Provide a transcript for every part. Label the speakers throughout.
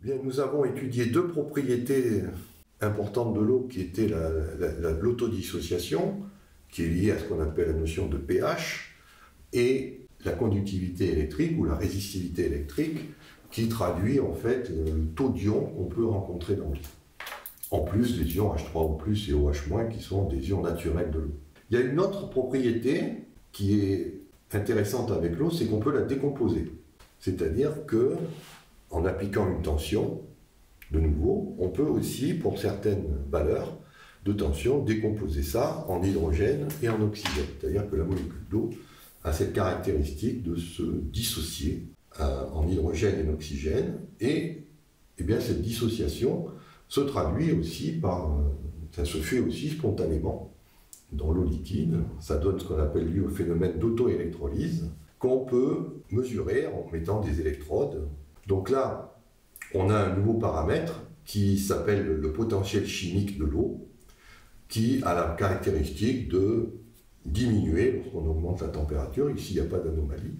Speaker 1: Bien, nous avons étudié deux propriétés importantes de l'eau qui étaient l'autodissociation, qui est liée à ce qu'on appelle la notion de pH, et la conductivité électrique ou la résistivité électrique, qui traduit en fait le taux d'ions qu'on peut rencontrer dans l'eau. En plus des ions H3O+, et OH-, qui sont des ions naturels de l'eau. Il y a une autre propriété qui est intéressante avec l'eau, c'est qu'on peut la décomposer. C'est-à-dire que en appliquant une tension, de nouveau, on peut aussi, pour certaines valeurs de tension, décomposer ça en hydrogène et en oxygène. C'est-à-dire que la molécule d'eau a cette caractéristique de se dissocier en hydrogène et en oxygène, et eh bien, cette dissociation se traduit aussi par, ça se fait aussi spontanément dans l'eau liquide. Ça donne ce qu'on appelle lui le phénomène d'auto-électrolyse, qu'on peut mesurer en mettant des électrodes. Donc là, on a un nouveau paramètre qui s'appelle le potentiel chimique de l'eau, qui a la caractéristique de diminuer lorsqu'on augmente la température. Ici, il n'y a pas d'anomalie.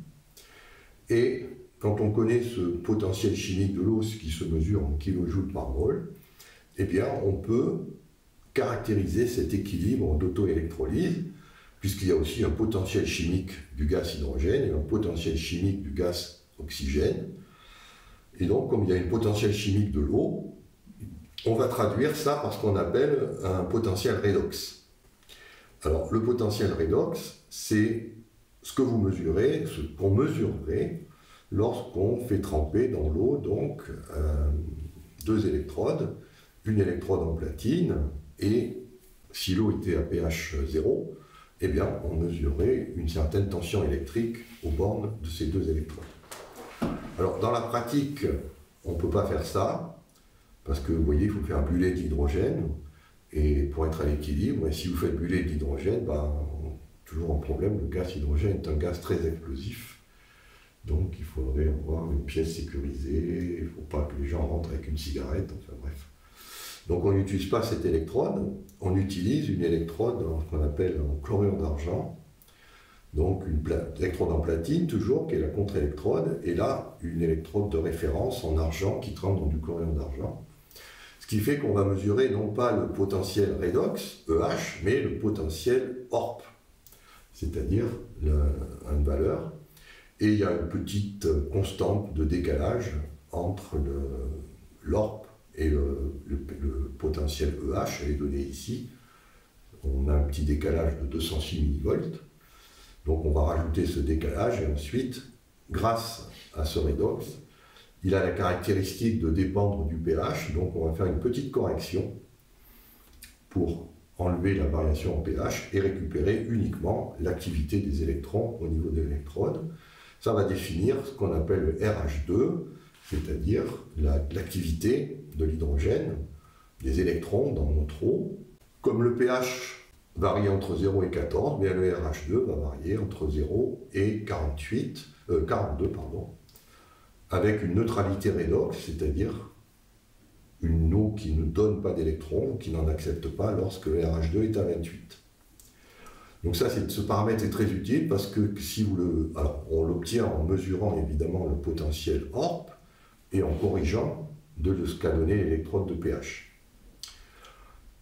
Speaker 1: Et quand on connaît ce potentiel chimique de l'eau, ce qui se mesure en kilojoules par mol, eh bien, on peut caractériser cet équilibre d'auto-électrolyse, puisqu'il y a aussi un potentiel chimique du gaz hydrogène et un potentiel chimique du gaz oxygène. Et donc, comme il y a une potentiel chimique de l'eau, on va traduire ça par ce qu'on appelle un potentiel redox. Alors, le potentiel redox, c'est ce que vous mesurez, ce qu'on mesurerait lorsqu'on fait tremper dans l'eau donc deux électrodes, une électrode en platine, et si l'eau était à pH 0, eh bien, on mesurerait une certaine tension électrique aux bornes de ces deux électrodes. Alors, dans la pratique, on ne peut pas faire ça, parce que, vous voyez, il faut faire brûler de l'hydrogène, et pour être à l'équilibre, et si vous faites brûler de l'hydrogène, toujours un problème, le gaz hydrogène est un gaz très explosif, donc il faudrait avoir une pièce sécurisée, il ne faut pas que les gens rentrent avec une cigarette, enfin bref. Donc on n'utilise pas cette électrode, on utilise une électrode qu'on appelle en chlorure d'argent, donc une électrode en platine toujours, qui est la contre-électrode, et là une électrode de référence en argent qui trempe dans du chlorure d'argent. Ce qui fait qu'on va mesurer non pas le potentiel redox, EH, mais le potentiel ORP, c'est-à-dire une valeur. Et il y a une petite constante de décalage entre l'ORP et le potentiel EH, elle est donnée ici. On a un petit décalage de 206 millivolts. Donc on va rajouter ce décalage et ensuite, grâce à ce redox, il a la caractéristique de dépendre du pH. Donc on va faire une petite correction pour enlever la variation en pH et récupérer uniquement l'activité des électrons au niveau de l'électrode. Ça va définir ce qu'on appelle le RH2, c'est-à-dire l'activité de l'hydrogène, des électrons dans notre eau. Comme le pH varie entre 0 et 14, bien le RH2 va varier entre 0 et 42, avec une neutralité redox, c'est-à-dire une eau qui ne donne pas d'électrons, qui n'en accepte pas lorsque le RH2 est à 28. Donc ça, ce paramètre est très utile parce que si vous on l'obtient en mesurant évidemment le potentiel ORP et en corrigeant de ce qu'a donné l'électrode de pH.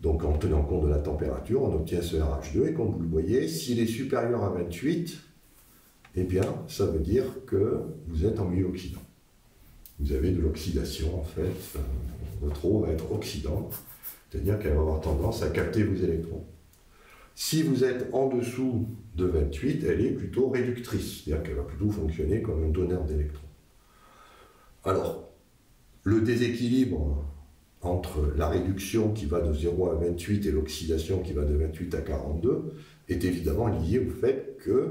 Speaker 1: Donc en tenant compte de la température, on obtient ce RH2 et comme vous le voyez, s'il est supérieur à 28, eh bien ça veut dire que vous êtes en milieu oxydant. Vous avez de l'oxydation en fait, votre eau va être oxydante, c'est-à-dire qu'elle va avoir tendance à capter vos électrons. Si vous êtes en dessous de 28, elle est plutôt réductrice, c'est-à-dire qu'elle va plutôt fonctionner comme un donneur d'électrons. Alors, le déséquilibre entre la réduction qui va de 0 à 28 et l'oxydation qui va de 28 à 42 est évidemment lié au fait que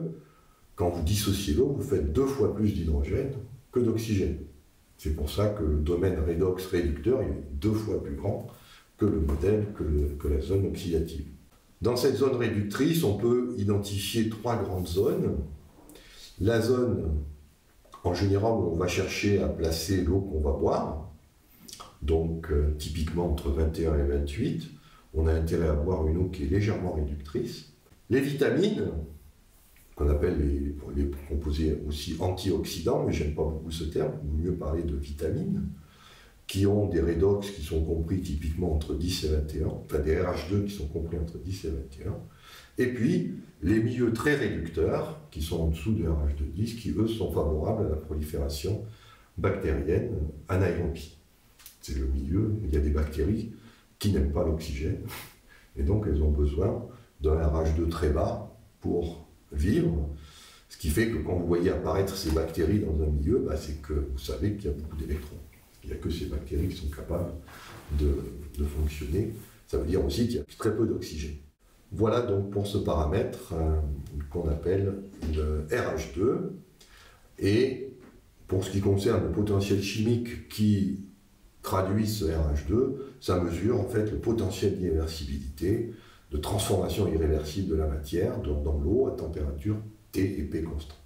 Speaker 1: quand vous dissociez l'eau, vous faites 2 fois plus d'hydrogène que d'oxygène. C'est pour ça que le domaine redox réducteur est 2 fois plus grand que le modèle, que la zone oxydative. Dans cette zone réductrice, on peut identifier 3 grandes zones. La zone, en général, où on va chercher à placer l'eau qu'on va boire, donc typiquement entre 21 et 28, on a intérêt à boire une eau qui est légèrement réductrice. Les vitamines, qu'on appelle les composés aussi antioxydants, mais j'aime pas beaucoup ce terme, il vaut mieux parler de vitamines, qui ont des redox qui sont compris typiquement entre 10 et 21, enfin des RH2 qui sont compris entre 10 et 21, et puis les milieux très réducteurs, qui sont en dessous de RH2 10, qui eux sont favorables à la prolifération bactérienne anaérobie. C'est le milieu, il y a des bactéries qui n'aiment pas l'oxygène, et donc elles ont besoin d'un RH2 très bas pour vivre, ce qui fait que quand vous voyez apparaître ces bactéries dans un milieu, c'est que vous savez qu'il y a beaucoup d'électrons. Il n'y a que ces bactéries qui sont capables de fonctionner. Ça veut dire aussi qu'il y a très peu d'oxygène. Voilà donc pour ce paramètre qu'on appelle le RH2. Et pour ce qui concerne le potentiel chimique qui traduit ce RH2, ça mesure en fait le potentiel d'irréversibilité, de transformation irréversible de la matière dans l'eau à température T et P constante.